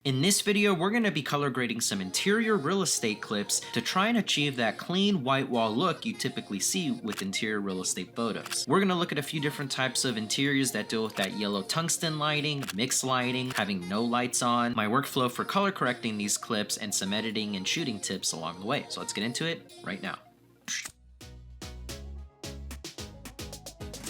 In this video, we're going to be color grading some interior real estate clips to try and achieve that clean white wall look you typically see with interior real estate photos. We're going to look at a few different types of interiors that deal with that yellow tungsten lighting, mixed lighting, having no lights on, my workflow for color correcting these clips, and some editing and shooting tips along the way. So let's get into it right now.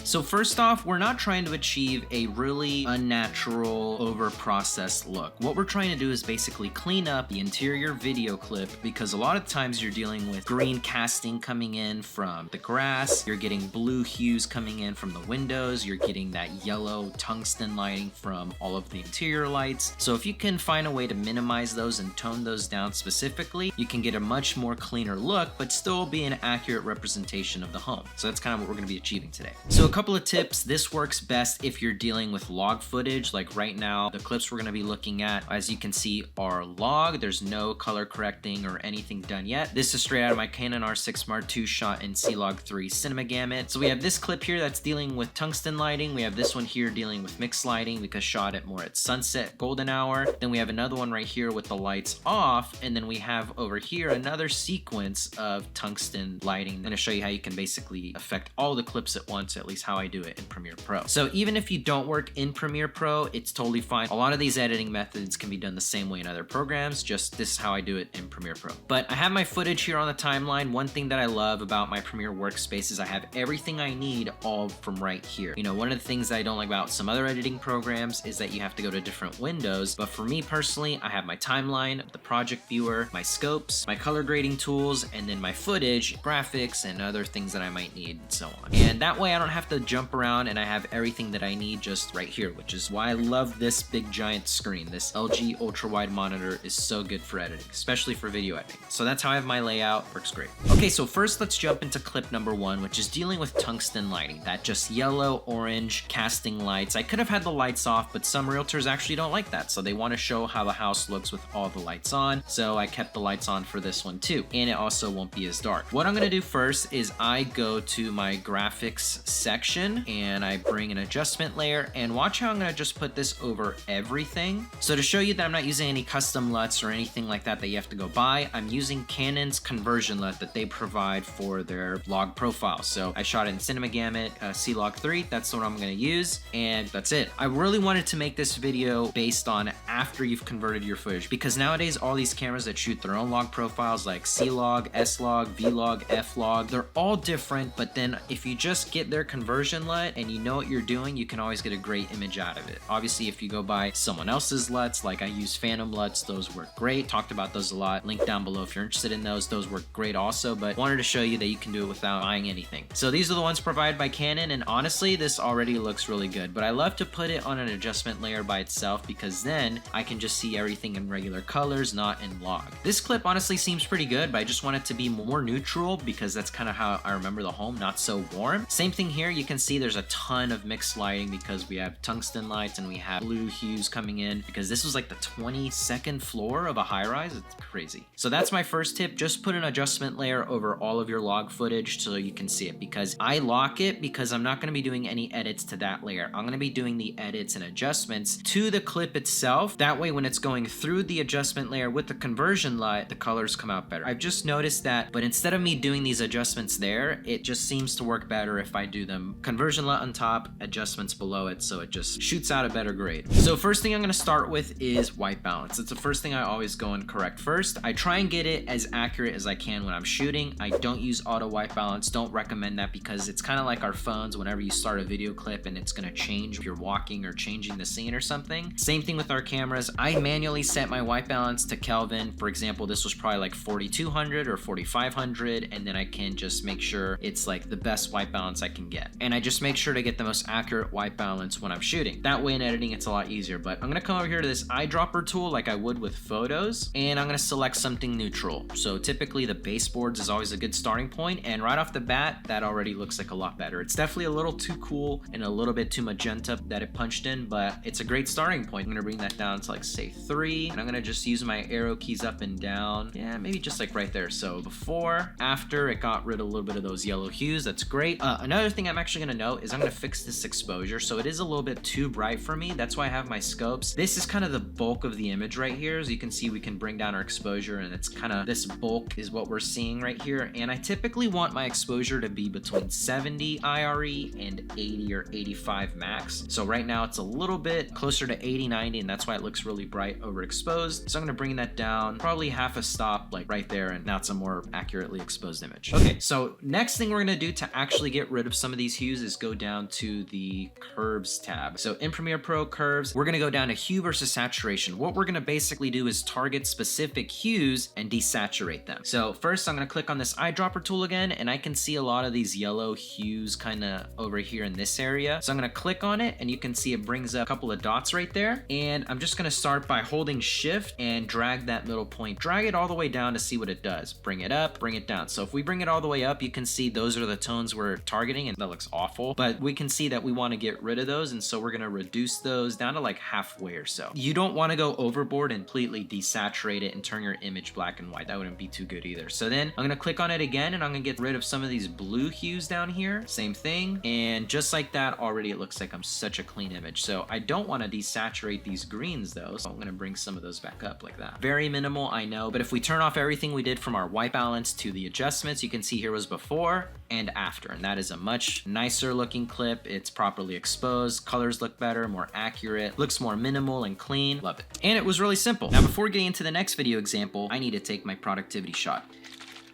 So first off, we're not trying to achieve a really unnatural, over-processed look. What we're trying to do is basically clean up the interior video clip, because a lot of times you're dealing with green casting coming in from the grass, you're getting blue hues coming in from the windows, you're getting that yellow tungsten lighting from all of the interior lights. So if you can find a way to minimize those and tone those down specifically, you can get a much more cleaner look, but still be an accurate representation of the home. So that's kind of what we're going to be achieving today. So a couple of tips. This works best if you're dealing with log footage. Like right now, the clips we're going to be looking at, as you can see, are log. There's no color correcting or anything done yet. This is straight out of my Canon R6 Mark II shot in C-Log 3 Cinema Gamut. So we have this clip here that's dealing with tungsten lighting. We have this one here dealing with mixed lighting because shot it more at sunset golden hour. Then we have another one right here with the lights off. And then we have over here another sequence of tungsten lighting. I'm going to show you how you can basically affect all the clips at once, at least how I do it in Premiere Pro. So even if you don't work in Premiere Pro, it's totally fine. A lot of these editing methods can be done the same way in other programs, just this is how I do it in Premiere Pro. But I have my footage here on the timeline. One thing that I love about my Premiere workspace is I have everything I need all from right here. You know, one of the things that I don't like about some other editing programs is that you have to go to different windows, but for me personally, I have my timeline, the project viewer, my scopes, my color grading tools, and then my footage, graphics, and other things that I might need, and so on. And that way I don't have to jump around, and I have everything that I need just right here, which is why I love this big giant screen. This LG ultra wide monitor is so good for editing, especially for video editing. So that's how I have my layout. Works great. Okay, so first let's jump into clip number one, which is dealing with tungsten lighting, that just yellow orange casting lights. I could have had the lights off, but some realtors actually don't like that, so they want to show how the house looks with all the lights on. So I kept the lights on for this one too, and it also won't be as dark. What I'm going to do first is I go to my graphics section and I bring an adjustment layer, and watch how I'm going to just put this over everything. So to show you that I'm not using any custom LUTs or anything like that you have to go buy, I'm using Canon's conversion LUT that they provide for their log profile. So I shot it in Cinema Gamut C-Log 3. That's what I'm going to use, and that's it. I really wanted to make this video based on after you've converted your footage, because nowadays all these cameras that shoot their own log profiles like C-Log, S-Log, V-Log, F-Log, they're all different, but then if you just get their conversion LUT and you know what you're doing, you can always get a great image out of it. Obviously, if you go buy someone else's LUTs, like I use Phantom LUTs, those work great. Talked about those a lot. Link down below if you're interested in those. Those work great also, but wanted to show you that you can do it without buying anything. So these are the ones provided by Canon, and honestly, this already looks really good, but I love to put it on an adjustment layer by itself, because then I can just see everything in regular colors, not in log. This clip honestly seems pretty good, but I just want it to be more neutral, because that's kind of how I remember the home, not so warm. Same thing here. You can see there's a ton of mixed lighting because we have tungsten lights and we have blue hues coming in, because this was like the 22nd floor of a high-rise. It's crazy. So that's my first tip. Just put an adjustment layer over all of your log footage so you can see it, because I lock it because I'm not going to be doing any edits to that layer. I'm going to be doing the edits and adjustments to the clip itself. That way when it's going through the adjustment layer with the conversion LUT, the colors come out better. I've just noticed that, but instead of me doing these adjustments there, it just seems to work better if I do them conversion LUT on top, adjustments below it, so it just shoots out a better grade. So first thing I'm going to start with is white balance. It's the first thing I always go and correct first. I try and get it as accurate as I can when I'm shooting. I don't use auto white balance. Don't recommend that, because it's kind of like our phones. Whenever you start a video clip and it's going to change if you're walking or changing the scene or something. Same thing with our cameras. I manually set my white balance to Kelvin. For example, this was probably like 4200 or 4500, and then I can just make sure it's like the best white balance I can get. And I just make sure to get the most accurate white balance when I'm shooting. That way in editing it's a lot easier. But I'm going to come over here to this eyedropper tool like I would with photos, and I'm going to select something neutral. So typically the baseboards is always a good starting point, and right off the bat that already looks like a lot better. It's definitely a little too cool and a little bit too magenta that it punched in, but it's a great starting point. I'm going to bring that down to like say 3, and I'm going to just use my arrow keys up and down. Yeah, maybe just like right there. So before, after, it got rid of a little bit of those yellow hues. That's great. Another thing I'm actually actually gonna note is I'm gonna fix this exposure. So it is a little bit too bright for me. That's why I have my scopes. This is kind of the bulk of the image right here. As you can see, we can bring down our exposure, and it's kind of this bulk is what we're seeing right here. And I typically want my exposure to be between 70 IRE and 80 or 85 max. So right now it's a little bit closer to 80, 90, and that's why it looks really bright overexposed. So I'm gonna bring that down probably half a stop, like right there, and now it's a more accurately exposed image. Okay, so next thing we're gonna do to actually get rid of some of these hues is go down to the curves tab. So in Premiere Pro curves, we're gonna go down to hue versus saturation. What we're gonna basically do is target specific hues and desaturate them. So first I'm gonna click on this eyedropper tool again, and I can see a lot of these yellow hues kind of over here in this area. So I'm gonna click on it, and you can see it brings up a couple of dots right there. And I'm just gonna start by holding shift and drag that middle point. Drag it all the way down to see what it does. Bring it up, bring it down. So if we bring it all the way up, you can see those are the tones we're targeting, and that looks awful. But we can see that we wanna get rid of those, and so we're gonna reduce those down to like halfway or so. You don't wanna go overboard and completely desaturate it and turn your image black and white. That wouldn't be too good either. So then I'm gonna click on it again, and I'm gonna get rid of some of these blue hues down here. Same thing. And just like that, already it looks like I'm such a clean image. So I don't wanna desaturate these greens though. So I'm gonna bring some of those back up like that. Very minimal, I know, but if we turn off everything we did from our white balance to the adjustments, you can see here was before and after, and that is a much nicer looking clip. It's properly exposed, colors look better, more accurate, looks more minimal and clean. Love it. And it was really simple. Now before getting into the next video example, I need to take my productivity shot.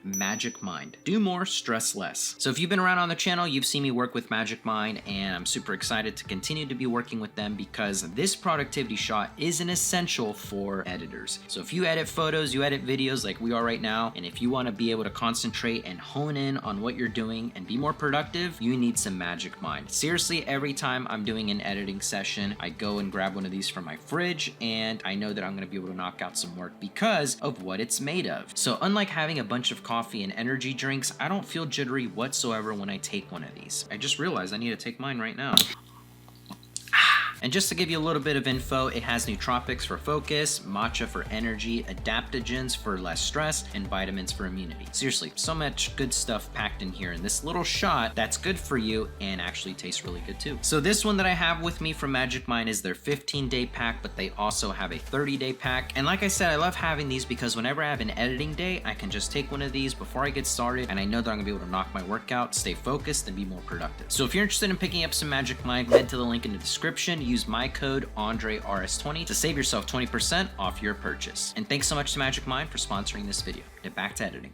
Magic Mind. Do more, stress less. So if you've been around on the channel, you've seen me work with Magic Mind, and I'm super excited to continue to be working with them because this productivity shot is an essential for editors. So if you edit photos, you edit videos like we are right now, and if you want to be able to concentrate and hone in on what you're doing and be more productive, you need some Magic Mind. Seriously, every time I'm doing an editing session, I go and grab one of these from my fridge, and I know that I'm going to be able to knock out some work because of what it's made of. So unlike having a bunch of coffee and energy drinks, I don't feel jittery whatsoever when I take one of these. I just realized I need to take mine right now. And just to give you a little bit of info, it has nootropics for focus, matcha for energy, adaptogens for less stress, and vitamins for immunity. Seriously, so much good stuff packed in here in this little shot that's good for you and actually tastes really good too. So this one that I have with me from Magic Mind is their 15-day pack, but they also have a 30-day pack. And like I said, I love having these because whenever I have an editing day, I can just take one of these before I get started, and I know that I'm gonna be able to knock my work out, stay focused, and be more productive. So if you're interested in picking up some Magic Mind, head to the link in the description. Use my code AndreiRS20 to save yourself 20% off your purchase. And thanks so much to Magic Mind for sponsoring this video. Get back to editing.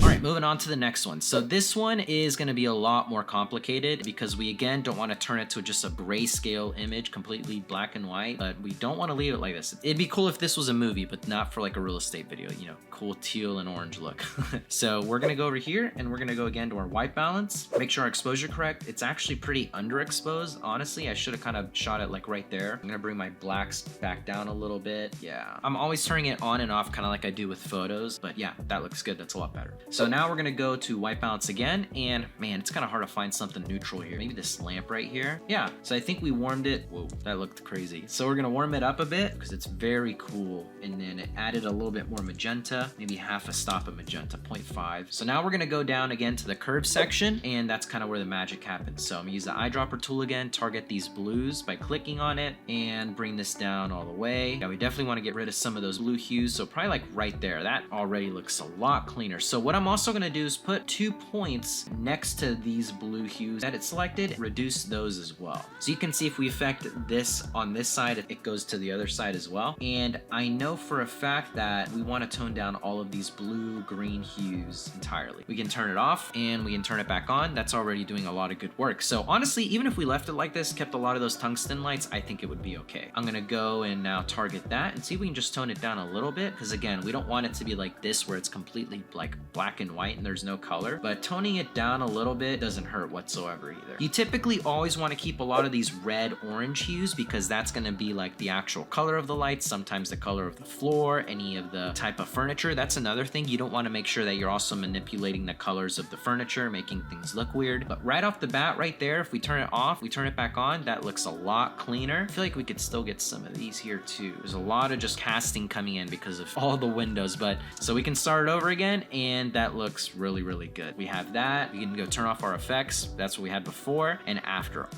All right, moving on to the next one. So this one is going to be a lot more complicated because we again don't want to turn it to just a grayscale image, completely black and white, but we don't want to leave it like this. It'd be cool if this was a movie, but not for like a real estate video, you know, cool teal and orange look. So we're going to go over here and we're going to go again to our white balance, make sure our exposure correct. It's actually pretty underexposed. Honestly, I should have kind of shot it like right there. I'm going to bring my blacks back down a little bit. Yeah, I'm always turning it on and off kind of like I do with photos, but yeah, that looks good. That's a lot better. So now we're gonna go to white balance again, and man, it's kind of hard to find something neutral here. Maybe this lamp right here. Yeah, so I think we warmed it. Whoa, that looked crazy. So we're gonna warm it up a bit because it's very cool. And then it added a little bit more magenta, maybe half a stop of magenta, 0.5. So now we're gonna go down again to the curve section, and that's kind of where the magic happens. So I'm gonna use the eyedropper tool again, target these blues by clicking on it, and bring this down all the way. Yeah, we definitely want to get rid of some of those blue hues, so probably like right there. That already looks a lot cleaner. So what I'm also going to do is put 2 points next to these blue hues that it selected, reduce those as well. So you can see if we affect this on this side, it goes to the other side as well. And I know for a fact that we want to tone down all of these blue green hues entirely. We can turn it off and we can turn it back on. That's already doing a lot of good work. So honestly, even if we left it like this, kept a lot of those tungsten lights, I think it would be okay. I'm going to go and now target that and see if we can just tone it down a little bit, because again, we don't want it to be like this where it's completely like black and white and there's no color, but toning it down a little bit doesn't hurt whatsoever either. You typically always want to keep a lot of these red orange hues because that's going to be like the actual color of the lights, sometimes the color of the floor, any of the type of furniture. That's another thing. You don't want to make sure that you're also manipulating the colors of the furniture, making things look weird. But right off the bat right there, if we turn it off, we turn it back on, that looks a lot cleaner. I feel like we could still get some of these here too. There's a lot of just casting coming in because of all the windows, but so we can start it over again, and and that looks really, really good. We have that. We can go turn off our effects. That's what we had before and after.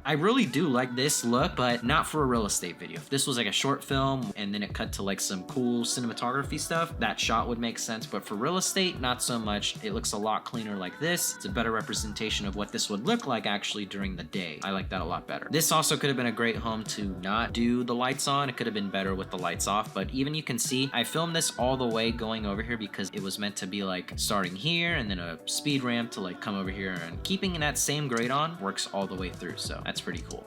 I really do like this look, but not for a real estate video. If this was like a short film and then it cut to like some cool cinematography stuff, that shot would make sense. But for real estate, not so much. It looks a lot cleaner like this. It's a better representation of what this would look like actually during the day. I like that a lot better. This also could have been a great home to not do the lights on. It could have been better with the lights off, but even you can see, I filmed this all the way going over here because it was meant to be like starting here and then a speed ramp to like come over here, and keeping that same grade on works all the way through. So that's pretty cool.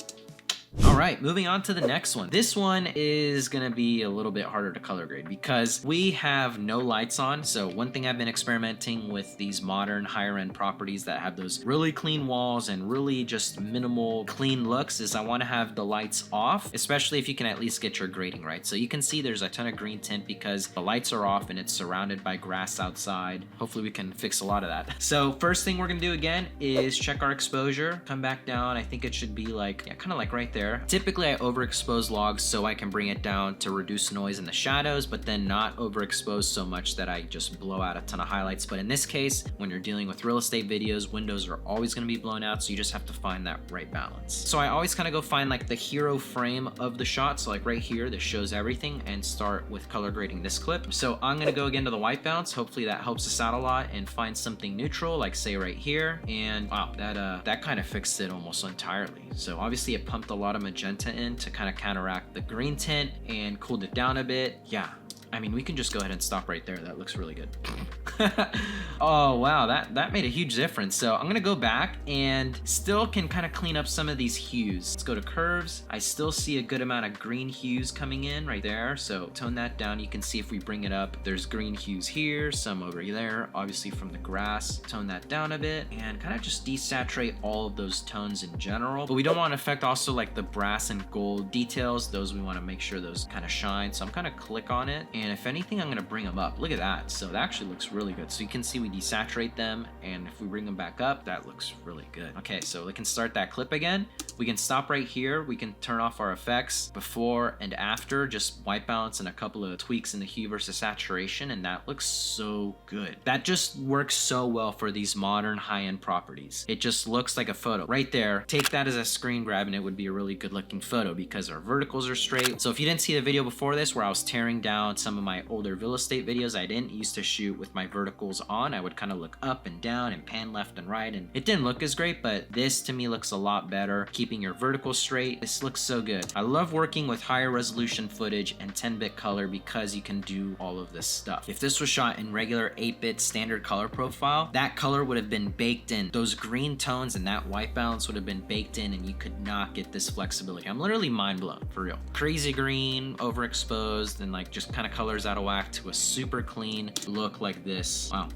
All right, moving on to the next one. This one is gonna be a little bit harder to color grade because we have no lights on. So one thing I've been experimenting with these modern higher end properties that have those really clean walls and really just minimal clean looks is I wanna have the lights off, especially if you can at least get your grading right. So you can see there's a ton of green tint because the lights are off and it's surrounded by grass outside. Hopefully we can fix a lot of that. So first thing we're gonna do again is check our exposure, come back down. I think it should be like, yeah, kind of like right there. Typically I overexpose logs so I can bring it down to reduce noise in the shadows, but then not overexpose so much that I just blow out a ton of highlights. But in this case, when you're dealing with real estate videos, windows are always gonna be blown out, so you just have to find that right balance. So I always kind of go find like the hero frame of the shot. So like right here, this shows everything, and start with color grading this clip. So I'm gonna go again to the white balance. Hopefully that helps us out a lot, and find something neutral, like say right here. And wow, that kind of fixed it almost entirely. So obviously it pumped a lot of magenta in to kind of counteract the green tint and cooled it down a bit. Yeah, I mean, we can just go ahead and stop right there. That looks really good. Oh, wow, that made a huge difference. So I'm gonna go back and still can kind of clean up some of these hues. Let's go to curves. I still see a good amount of green hues coming in right there. So tone that down. You can see if we bring it up, there's green hues here, some over there, obviously from the grass. Tone that down a bit and kind of just desaturate all of those tones in general. But we don't want to affect also like the brass and gold details. Those we want to make sure those kind of shine. So I'm gonna click on it, and if anything, I'm gonna bring them up. Look at that. So that actually looks really good. So you can see we desaturate them, and if we bring them back up, that looks really good. Okay, so we can start that clip again. We can stop right here. We can turn off our effects before and after, just white balance and a couple of tweaks in the hue versus saturation, and that looks so good. That just works so well for these modern high-end properties. It just looks like a photo. Right there, take that as a screen grab and it would be a really good looking photo because our verticals are straight. So if you didn't see the video before this where I was tearing down some of my older real estate videos, I didn't used to shoot with my verticals on. I would kind of look up and down and pan left and right, and it didn't look as great, but this to me looks a lot better. Keeping your verticals straight, this looks so good. I love working with higher resolution footage and 10-bit color because you can do all of this stuff. If this was shot in regular 8-bit standard color profile, that color would have been baked in. Those green tones and that white balance would have been baked in, and you could not get this flexibility. I'm literally mind blown, for real. Crazy green, overexposed, and like just kind of colors out of whack to a super clean look like this. Wow.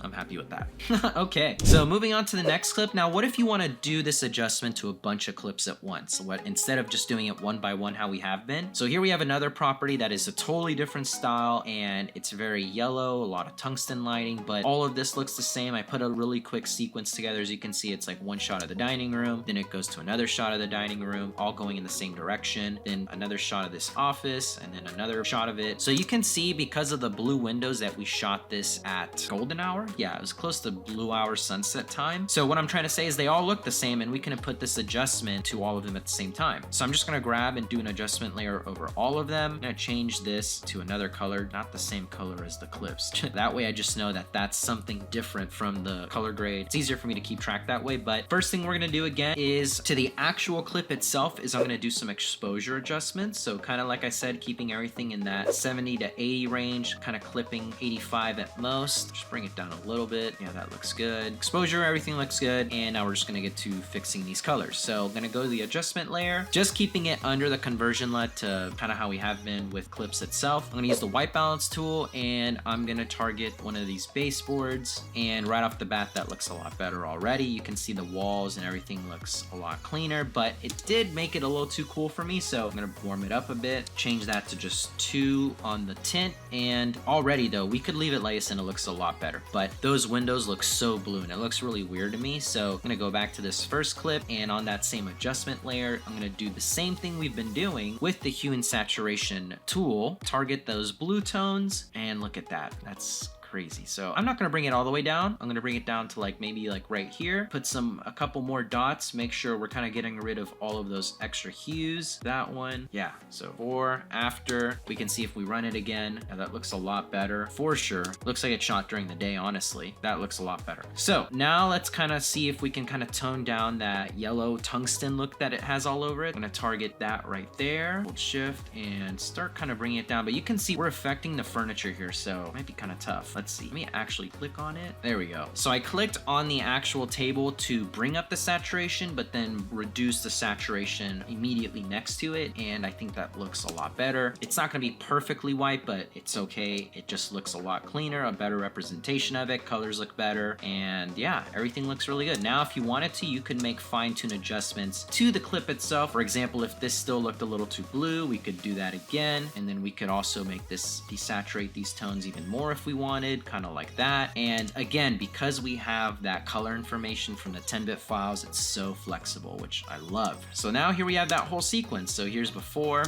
I'm happy with that. Okay, so moving on to the next clip. Now, what if you want to do this adjustment to a bunch of clips at once? What, instead of just doing it one by one how we have been? So here we have another property that is a totally different style, and it's very yellow, a lot of tungsten lighting, but all of this looks the same. I put a really quick sequence together. As you can see, it's like one shot of the dining room, then it goes to another shot of the dining room, all going in the same direction, then another shot of this office, and then another shot of it. So you can see because of the blue windows that we shot this at golden hour. Yeah, it was close to blue hour sunset time. So what I'm trying to say is they all look the same, and we can put this adjustment to all of them at the same time. So I'm just gonna grab and do an adjustment layer over all of them. I'm gonna change this to another color, not the same color as the clips. That way I just know that that's something different from the color grade. It's easier for me to keep track that way. But first thing we're gonna do again is to the actual clip itself is I'm gonna do some exposure adjustments. So kind of like I said, keeping everything in that 70 to 80 range, kind of clipping 85 at most. Just bring it down a little bit. Yeah, that looks good. Exposure, everything looks good. And now we're just gonna get to fixing these colors. So I'm gonna go to the adjustment layer, just keeping it under the conversion LUT to kind of how we have been with clips itself. I'm gonna use the white balance tool, and I'm gonna target one of these baseboards. And right off the bat, that looks a lot better already. You can see the walls and everything looks a lot cleaner, but it did make it a little too cool for me. So I'm gonna warm it up a bit, change that to just 2 on the tint. And already though, we could leave it like this and it looks a lot better. But those windows look so blue and it looks really weird to me. So I'm gonna go back to this first clip, and on that same adjustment layer, I'm gonna do the same thing we've been doing with the hue and saturation tool. Target those blue tones, and look at that. That's crazy. So I'm not gonna bring it all the way down. I'm gonna bring it down to like maybe like right here, put a couple more dots, make sure we're kind of getting rid of all of those extra hues. That one, yeah. So before, after, we can see if we run it again, and that looks a lot better for sure. Looks like it's shot during the day, honestly. That looks a lot better. So now let's kind of see if we can kind of tone down that yellow tungsten look that it has all over it. I'm gonna target that right there, hold shift and start kind of bringing it down, but you can see we're affecting the furniture here, so it might be kind of tough. Let's see, let me actually click on it. There we go. So I clicked on the actual table to bring up the saturation, but then reduce the saturation immediately next to it, and I think that looks a lot better. It's not gonna be perfectly white, but it's okay. It just looks a lot cleaner, a better representation of it. Colors look better, and yeah, everything looks really good. Now, if you wanted to, you could make fine-tune adjustments to the clip itself. For example, if this still looked a little too blue, we could do that again, and then we could also make this desaturate these tones even more if we wanted, kind of like that. And again, because we have that color information from the 10-bit files, it's so flexible, which I love. So now here we have that whole sequence. So here's before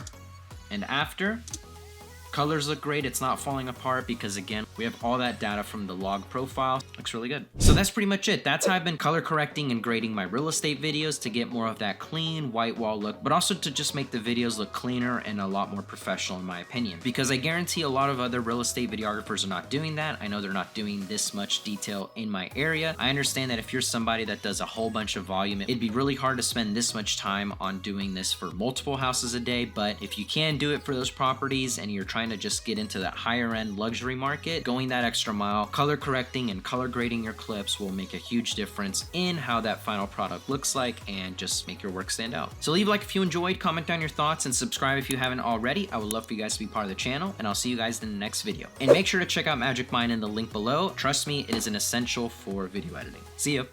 and after. Colors look great, it's not falling apart because again, we have all that data from the log profile. Looks really good. So that's pretty much it. That's how I've been color correcting and grading my real estate videos to get more of that clean white wall look, but also to just make the videos look cleaner and a lot more professional in my opinion. Because I guarantee a lot of other real estate videographers are not doing that. I know they're not doing this much detail in my area. I understand that if you're somebody that does a whole bunch of volume, it'd be really hard to spend this much time on doing this for multiple houses a day, but if you can do it for those properties and you're trying to just get into that higher end luxury market, going that extra mile, color correcting and color grading your clips will make a huge difference in how that final product looks like and just make your work stand out. So leave a like if you enjoyed, comment down your thoughts, and subscribe if you haven't already. I would love for you guys to be part of the channel, and I'll see you guys in the next video. And make sure to check out Magic Mind in the link below. Trust me, it is an essential for video editing. See ya.